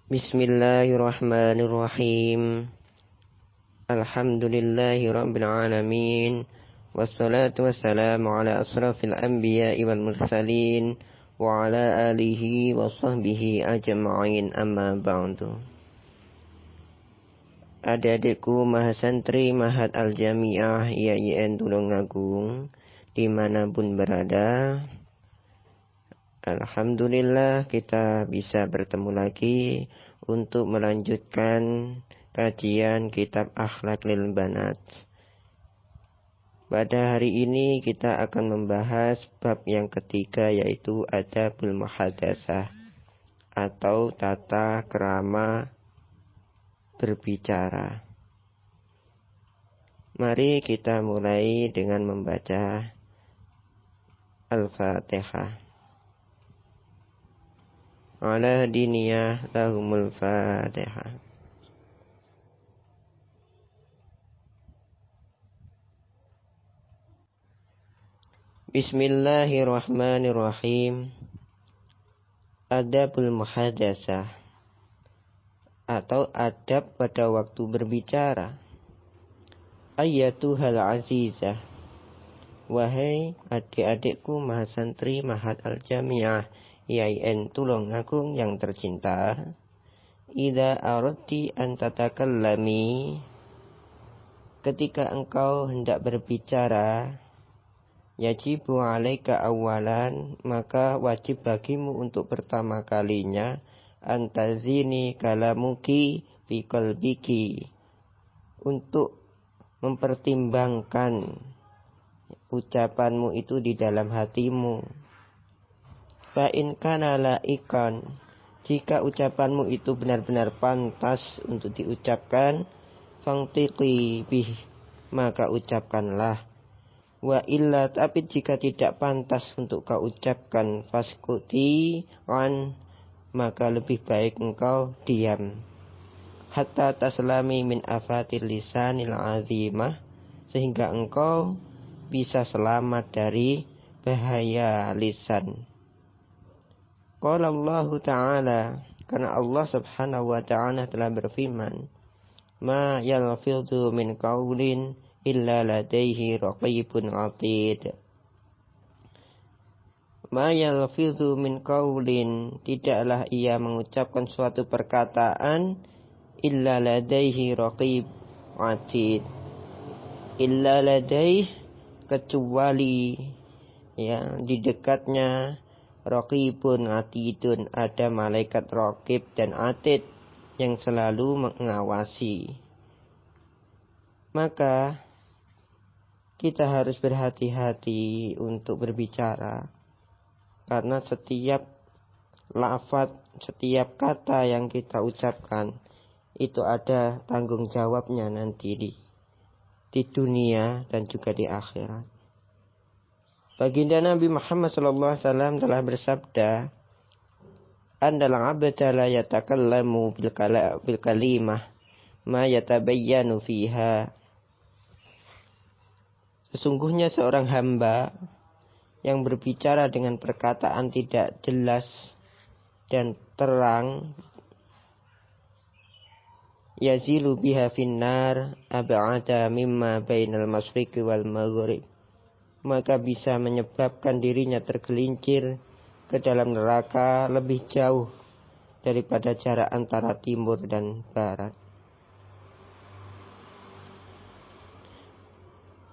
Bismillahirrahmanirrahim. Alhamdulillahi rabbil alamin. Wassalatu wassalamu ala asrafil anbiya'i wal mursalin wa ala alihi wa sahbihi ajma'in, amma ba'du. Adik-adikku mahasantri Mahat Al-Jami'ah IAIN Tulungagung dimanapun berada, alhamdulillah kita bisa bertemu lagi untuk melanjutkan kajian kitab Akhlaqul Banat. Pada hari ini kita akan membahas bab yang ketiga, yaitu Adabul Muhadatsah atau tata krama berbicara. Mari kita mulai dengan membaca Al-Fatihah. Ala diniyah lahumul Fatihah. Bismillahirrahmanirrahim. Adabul Muhadatsah atau adab pada waktu berbicara. Ayyatuhal azizah, wahai adik-adikku mahasantri Mahat Al-Jami'ah IAIN Tulungagung yang tercinta, idza aradti an tatakallami, ketika engkau hendak berbicara, yajibu alaika awalan, maka wajib bagimu untuk pertama kalinya antazini kalamuki fi qalbiki, untuk mempertimbangkan ucapanmu itu di dalam hatimu. Fa in kana laikan, jika ucapanmu itu benar-benar pantas untuk diucapkan, fangtiqi bih, maka ucapkanlah. Wa illa, tapi jika tidak pantas untuk kau ucapkan, faskuti an, maka lebih baik engkau diam. Hatta taslami min afatil lisanil azimah, sehingga engkau bisa selamat dari bahaya lisan. Qala Allah Ta'ala, karena Allah Subhanahu wa Ta'ala telah berfirman, ma yalfidhu min qawlin illa ladaihi raqibun atid. Ma yalfidhu min qawlin, tidaklah ia mengucapkan suatu perkataan, illa ladaihi raqib atid, illa ladaih, kecuali ya di dekatnya raqibun atidun, ada malaikat raqib dan atid yang selalu mengawasi. Maka kita harus berhati-hati untuk berbicara, karena setiap lafaz, setiap kata yang kita ucapkan itu ada tanggung jawabnya nanti di dunia dan juga di akhirat. Baginda Nabi Muhammad SAW telah bersabda, Andal abda la yatakallamu bil kalimah ma yatabayyanu fiha. Sesungguhnya seorang hamba yang berbicara dengan perkataan tidak jelas dan terang, yazilu biha finnar ab'ada mimma bainal masyriqi wal maghrib, maka bisa menyebabkan dirinya tergelincir ke dalam neraka lebih jauh daripada jarak antara timur dan barat.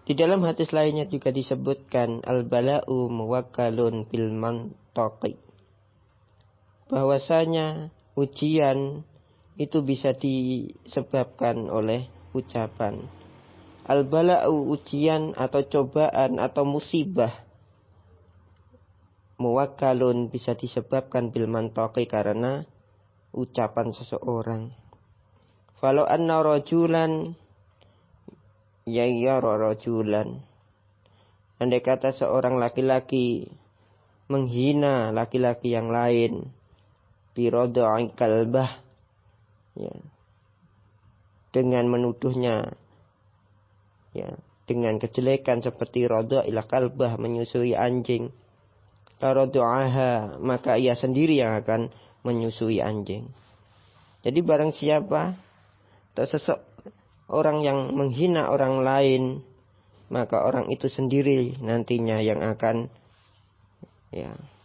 Di dalam hadis lainnya juga disebutkan al-bala'u muwakkalun bil mantaqi, bahwasanya ujian itu bisa disebabkan oleh ucapan. Al-bala'u, ujian atau cobaan atau musibah, muwakkalun, bisa disebabkan bil mantaqi, karena ucapan seseorang. Falau anna rajulan yayyara rajulan, andai kata seorang laki-laki menghina laki-laki yang lain, birodai kalbah, ya, dengan menuduhnya ya dengan kejelekan seperti roda'il kalbah, menyusui anjing, la rodo'aha, maka ia sendiri yang akan menyusui anjing. Jadi barang siapa atau seseorang yang menghina orang lain, maka orang itu sendiri nantinya yang akan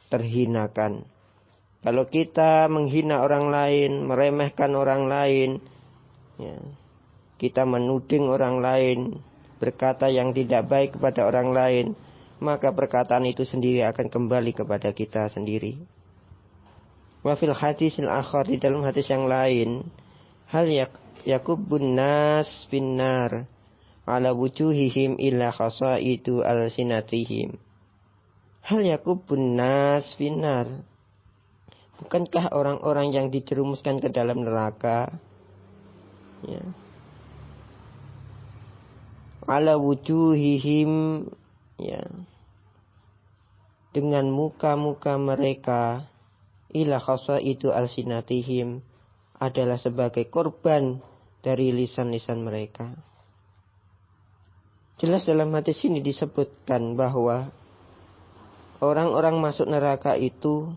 terhinakan. Kalau kita menghina orang lain, meremehkan orang lain, kita menuding orang lain, berkata yang tidak baik kepada orang lain, maka perkataan itu sendiri akan kembali kepada kita sendiri. Wa fil hadisil akhar, di dalam hadis yang lain, hal yakubbun nas finnar ala wujuhihim illa khasaidu alsinatihim. Hal yakubbun nas finnar, bukankah orang-orang yang dijerumuskan ke dalam neraka ala wujuhihim, dengan muka-muka mereka, ila khasaidu alsinatihim, adalah sebagai korban dari lisan-lisan mereka. Jelas dalam hadis ini disebutkan bahwa orang-orang masuk neraka itu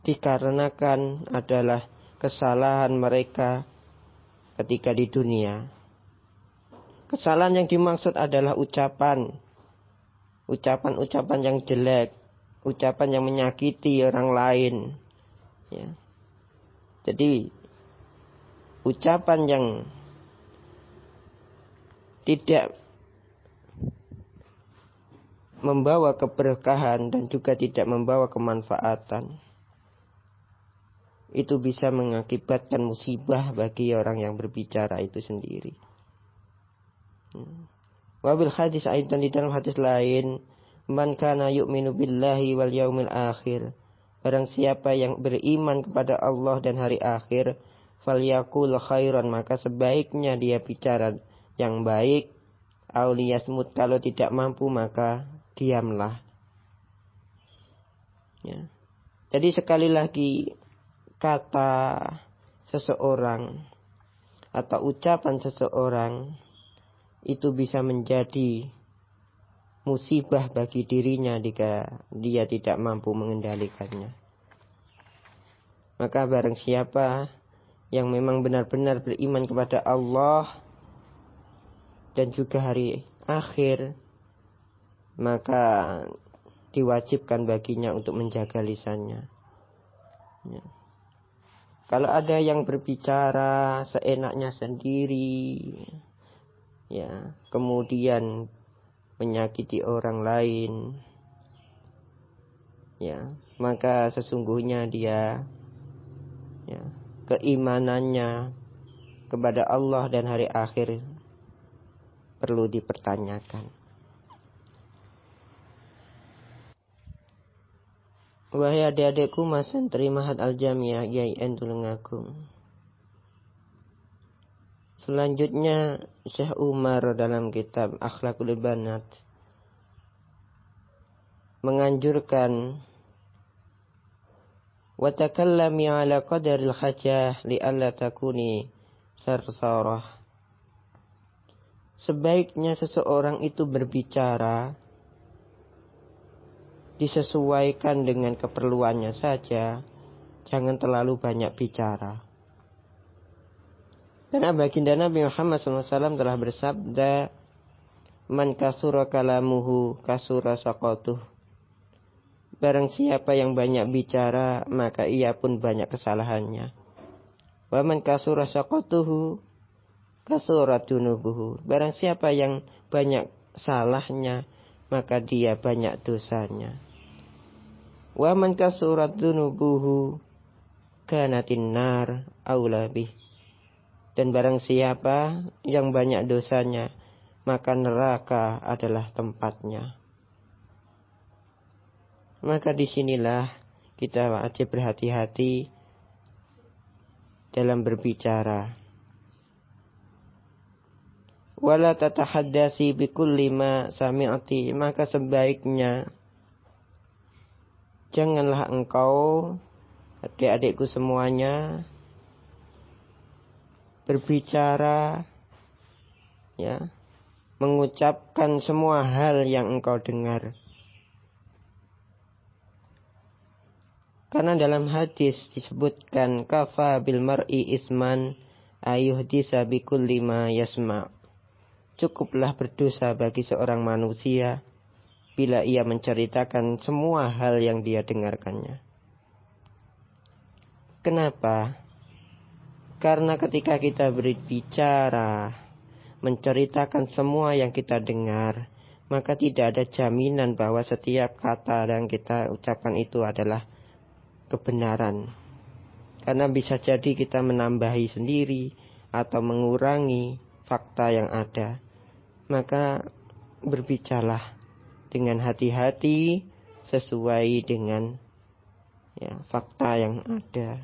dikarenakan adalah kesalahan mereka ketika di dunia. Kesalahan yang dimaksud adalah ucapan yang jelek, ucapan yang menyakiti orang lain. Jadi ucapan yang tidak membawa keberkahan dan juga tidak membawa kemanfaatan, itu bisa mengakibatkan musibah bagi orang yang berbicara itu sendiri. Wabil hadis aidan, di dalam hadis lain, man kana yu'minu billahi wal yaumil akhir, barang siapa yang beriman kepada Allah dan hari akhir, falyakul khairan, maka sebaiknya dia bicara yang baik, aw liyasmut, kalau tidak mampu maka diamlah. Jadi sekali lagi, kata seseorang atau ucapan seseorang itu bisa menjadi musibah bagi dirinya jika dia tidak mampu mengendalikannya. Maka barang siapa yang memang benar-benar beriman kepada Allah dan juga hari akhir, maka diwajibkan baginya untuk menjaga lisannya. Kalau ada yang berbicara seenaknya sendiri, kemudian menyakiti orang lain, maka sesungguhnya dia keimanannya kepada Allah dan hari akhir perlu dipertanyakan. Wahai adik-adikku masan terimahat al-jamiah YIN Tulungagung. Selanjutnya Syekh Umar dalam kitab Akhlaqul Banat menganjurkan wa takallami ala qadaril hajah li'alla takuni sarsarah. Sebaiknya seseorang itu berbicara disesuaikan dengan keperluannya saja, jangan terlalu banyak bicara. Karena baginda Nabi Muhammad SAW telah bersabda, man kasura kalamuhu kasura saqatuh. Barang siapa yang banyak bicara, maka ia pun banyak kesalahannya. Wa man kasura saqatuhu kasura dunubuhu. Barang siapa yang banyak salahnya, maka dia banyak dosanya. Wa man kasurat dunubuhu kanatin nar aula bih. Dan barang siapa yang banyak dosanya, maka neraka adalah tempatnya. Maka disinilah kita wajib berhati-hati dalam berbicara. Wala tatahaddasi bikulli ma sami'ati, maka sebaiknya janganlah engkau, adik-adikku semuanya, berbicara, mengucapkan semua hal yang engkau dengar. Karena dalam hadis disebutkan kafa bil mar'i isman ayuhdisa bikulli ma yasma'. Cukuplah berdosa bagi seorang manusia bila ia menceritakan semua hal yang dia dengarkannya. Kenapa? Karena ketika kita berbicara, menceritakan semua yang kita dengar, maka tidak ada jaminan bahwa setiap kata yang kita ucapkan itu adalah kebenaran. Karena bisa jadi kita menambahi sendiri atau mengurangi fakta yang ada. Maka berbicaralah dengan hati-hati sesuai dengan fakta yang ada.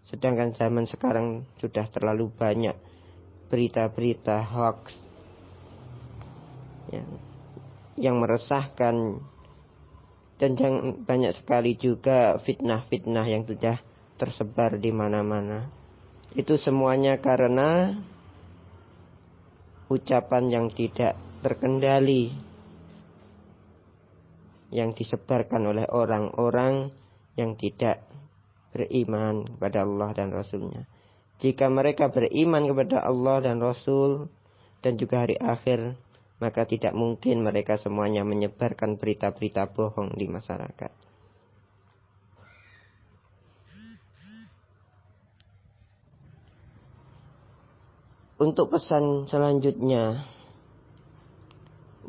Sedangkan zaman sekarang sudah terlalu banyak berita-berita hoax yang meresahkan, dan banyak sekali juga fitnah-fitnah yang sudah tersebar di mana-mana. Itu semuanya karena ucapan yang tidak terkendali yang disebarkan oleh orang-orang yang tidak beriman kepada Allah dan Rasul-Nya. Jika mereka beriman kepada Allah dan Rasul dan juga hari akhir, maka tidak mungkin mereka semuanya menyebarkan berita-berita bohong di masyarakat. Untuk pesan selanjutnya,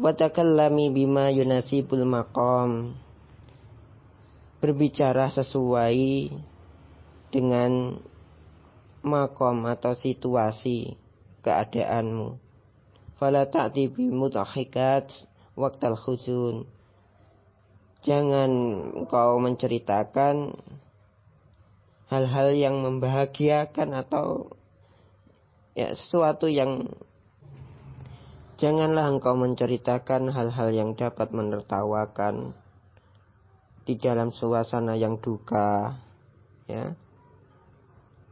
wa takallami bima yunasibul maqam. Berbicara sesuai dengan makom atau situasi keadaanmu. Fala ta'ti bi mudhahikat waqtal khuzun. Jangan kau menceritakan hal-hal yang membahagiakan atau sesuatu yang, janganlah engkau menceritakan hal-hal yang dapat menertawakan di dalam suasana yang duka,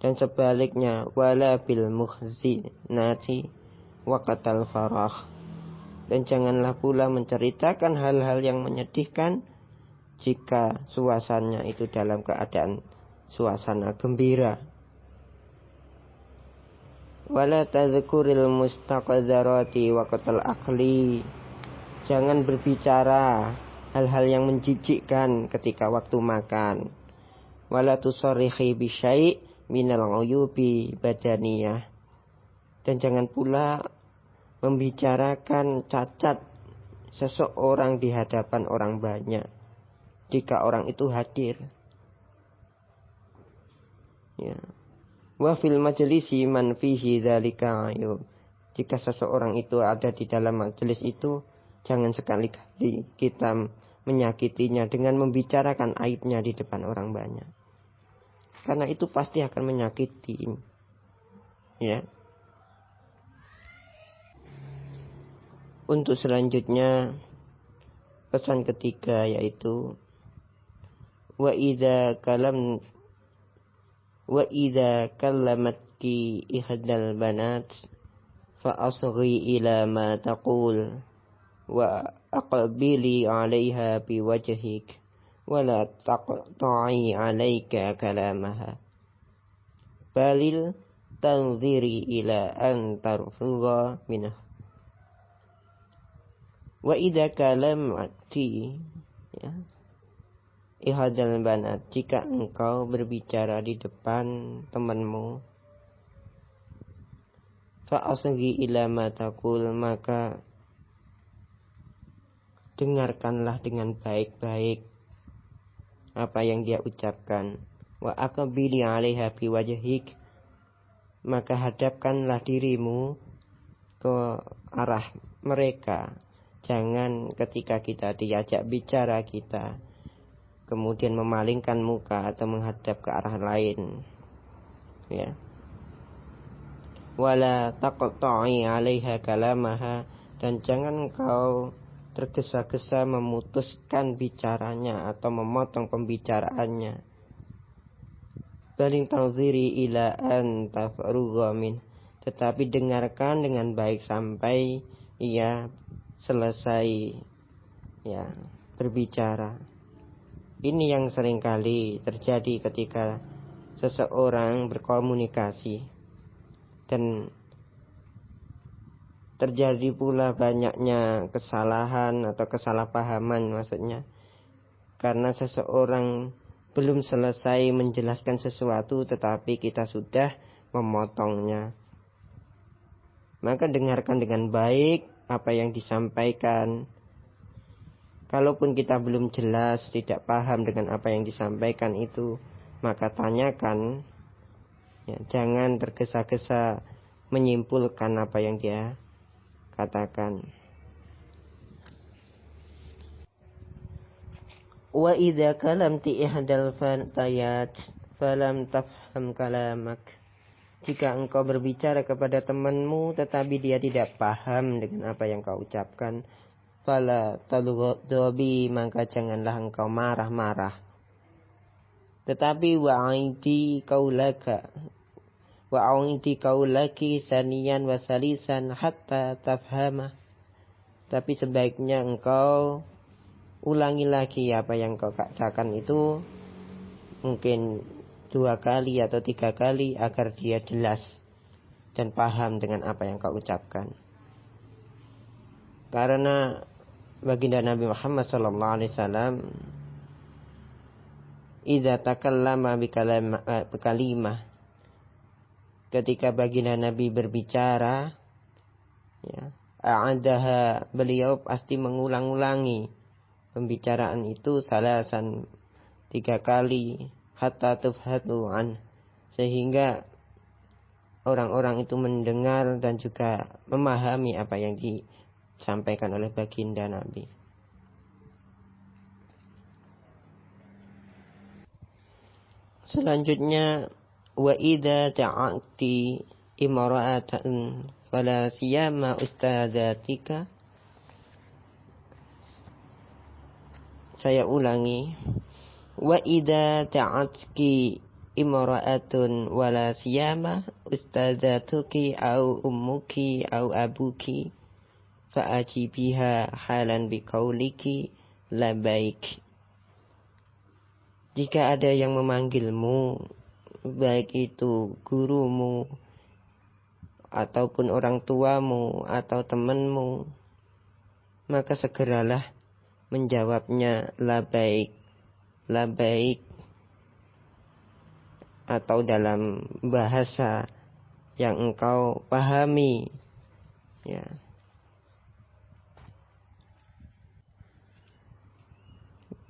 dan sebaliknya, wala bil muhzinati waqtal farah. Dan janganlah pula menceritakan hal-hal yang menyedihkan jika suasananya itu dalam keadaan suasana gembira. Wala tadhkuril mustaqdzarati waqtal akli. Jangan berbicara hal-hal yang menjijikkan ketika waktu makan. Wala tusarrihi bi syai' minal uyubi badaniyah. Dan jangan pula membicarakan cacat seseorang di hadapan orang banyak jika orang itu hadir. Wa fil majlisi man fihi dzalika ayub. Jika seseorang itu ada di dalam majelis itu, jangan sekali-kali kita menyakitinya dengan membicarakan aibnya di depan orang banyak. Karena itu pasti akan menyakiti. Untuk selanjutnya, pesan ketiga yaitu wa idza kallamatki ihdal banat fa asghi ila ma taqul wa aqbili 'alaiha biwajhik wa la taqta'i 'alaika kalamaha balil tanziri ila an tarfuga minhu. Wa idza kalamati ihadal banat, jika engkau berbicara di depan temanmu, fa asghi ila ma taqul, maka dengarkanlah dengan baik-baik apa yang dia ucapkan. Wa aqbili 'alaiha bi wajhik, maka hadapkanlah dirimu ke arah mereka. Jangan ketika kita diajak bicara kita kemudian memalingkan muka atau menghadap ke arah lain. Wala taqta'i 'alaiha kalamaha, dan jangan kau tergesa-gesa memutuskan bicaranya atau memotong pembicaraannya. Baling tanziri ila an tafrugha min, tetapi dengarkan dengan baik sampai ia selesai berbicara. Ini yang seringkali terjadi ketika seseorang berkomunikasi, dan terjadi pula banyaknya kesalahan atau kesalahpahaman maksudnya, karena seseorang belum selesai menjelaskan sesuatu tetapi kita sudah memotongnya. Maka dengarkan dengan baik apa yang disampaikan. Kalaupun kita belum jelas, tidak paham dengan apa yang disampaikan itu, maka tanyakan. Ya, jangan tergesa-gesa menyimpulkan apa yang dia katakan. Wa idza kalamti ihdal fatayat falam tafham kalamak. Jika engkau berbicara kepada temanmu tetapi dia tidak paham dengan apa yang kau ucapkan, fala talughabi, maka janganlah engkau marah-marah. Tetapi wa'aiti qaulaki saniyan wa salisan hatta tafhama. Tapi sebaiknya engkau ulangi lagi apa yang kau katakan itu, mungkin 2 kali atau 3 kali, agar dia jelas dan paham dengan apa yang kau ucapkan. Karena baginda Nabi Muhammad SAW, idza takallama bikalimah, ketika baginda Nabi berbicara, ya, a'adaha, beliau pasti mengulang-ulangi pembicaraan itu salasan 3 kali, hatta tufhatu an, sehingga orang-orang itu mendengar dan juga memahami apa yang disampaikan oleh baginda Nabi. Selanjutnya, wa idza ta'ati imra'atan fala siyama ustadzatika. Saya ulangi. Wa idza ta'atki imra'atun wala siyama ustadzatuki au ummuki au abuki fa'ajibiha halan biqauliki labaik. Jika ada yang memanggilmu, baik itu gurumu ataupun orang tuamu atau temanmu, maka segeralah menjawabnya labaik, labaik, atau dalam bahasa yang engkau pahami, ya.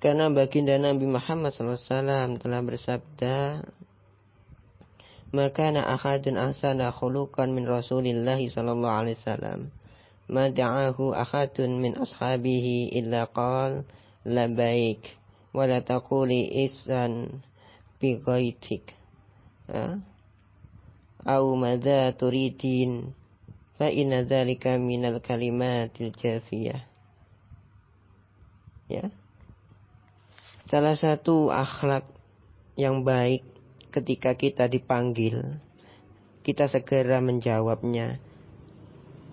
Karena baginda Nabi Muhammad SAW telah bersabda, maka ahadun ahsana khuluqan min Rasulillah sallallahu alaihi wasallam, ma da'ahu ahadun min ashabihi illa qala labaik wa la taquli isan bi ghaitik, au madza turidin fa inna dzalika minal kalimatil jafiyah. Ya. Salah satu akhlak yang baik ketika kita dipanggil, kita segera menjawabnya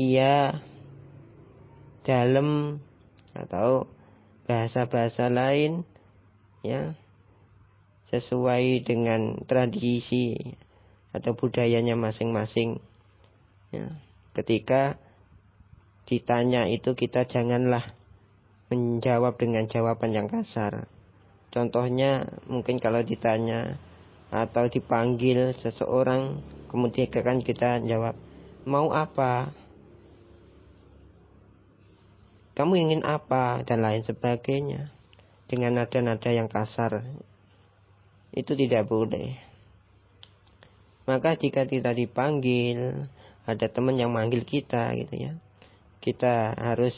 iya, dalam, atau bahasa-bahasa lain, ya, sesuai dengan tradisi atau budayanya masing-masing. Ya. Ketika ditanya itu, kita janganlah menjawab dengan jawaban yang kasar. Contohnya, mungkin kalau ditanya atau dipanggil seseorang, kemudian kan kita jawab, mau apa? Kamu ingin apa? Dan lain sebagainya. Dengan nada-nada yang kasar. Itu tidak boleh. Maka jika kita dipanggil, ada teman yang manggil kita gitu ya, kita harus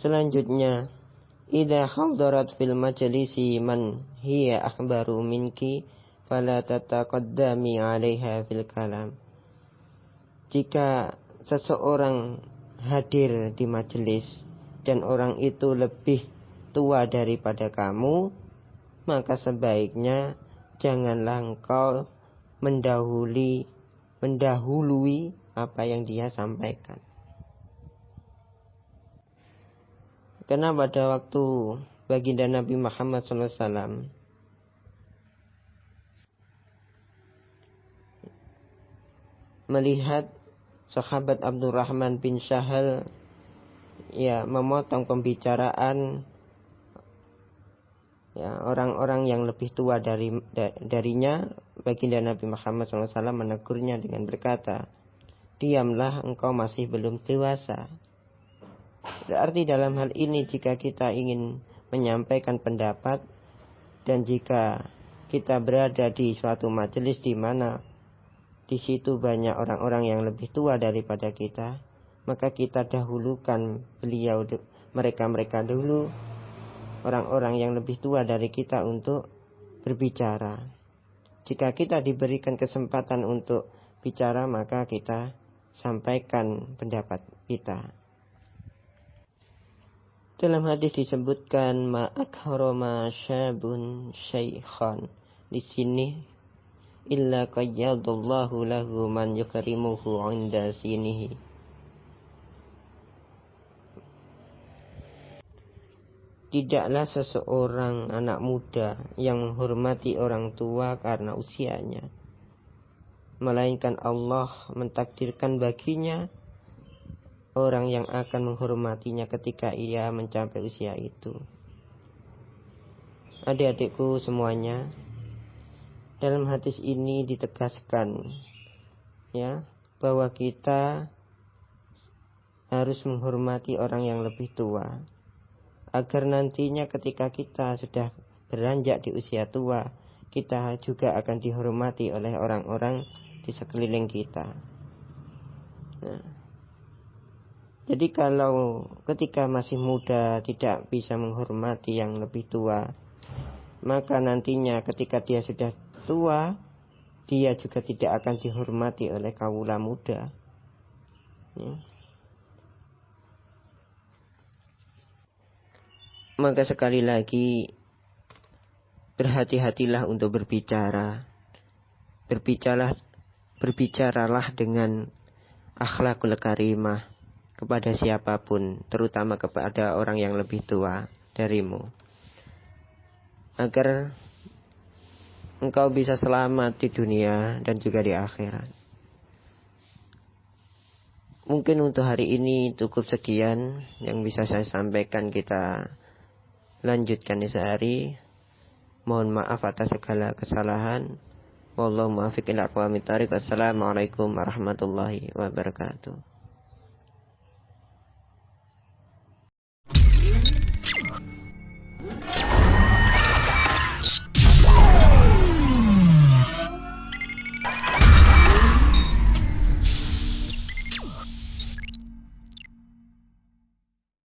selanjutnya, idza hadarat fil majlisi man hiya akhbaru minki fala tataqaddami 'alaiha fil kalam. Jika seseorang hadir di majelis dan orang itu lebih tua daripada kamu, maka sebaiknya janganlah engkau mendahului apa yang dia sampaikan. Karena pada waktu baginda Nabi Muhammad SAW melihat sahabat Abdurrahman bin Syahal memotong pembicaraan orang-orang yang lebih tua darinya, baginda Nabi Muhammad SAW menegurnya dengan berkata, diamlah, engkau masih belum dewasa. Berarti dalam hal ini jika kita ingin menyampaikan pendapat dan jika kita berada di suatu majelis di mana di situ banyak orang-orang yang lebih tua daripada kita, maka kita dahulukan mereka dulu, orang-orang yang lebih tua dari kita untuk berbicara. Jika kita diberikan kesempatan untuk bicara, maka kita sampaikan pendapat kita. Dalam hadis disebutkan ma'akharama syabun syaikhan. Di sini illa qayyadallahu lahu man yukrimuhu 'inda sinihi. Tidaklah seseorang anak muda yang menghormati orang tua karena usianya, melainkan Allah mentakdirkan baginya orang yang akan menghormatinya ketika ia mencapai usia itu. Adik-adikku semuanya, dalam hadis ini ditegaskan bahwa kita harus menghormati orang yang lebih tua, agar nantinya ketika kita sudah beranjak di usia tua, kita juga akan dihormati oleh orang-orang di sekeliling kita. Jadi kalau ketika masih muda tidak bisa menghormati yang lebih tua, maka nantinya ketika dia sudah tua, dia juga tidak akan dihormati oleh kaula muda. Maka sekali lagi, berhati-hatilah untuk berbicara. Berbicaralah dengan akhlakul karimah kepada siapapun, terutama kepada orang yang lebih tua darimu, agar engkau bisa selamat di dunia dan juga di akhirat. Mungkin untuk hari ini cukup sekian yang bisa saya sampaikan. Kita lanjutkan esok hari. Mohon maaf atas segala kesalahan. Wallahu muwaffiq ila aqwamit thariq. Assalamualaikum warahmatullahi wabarakatuh.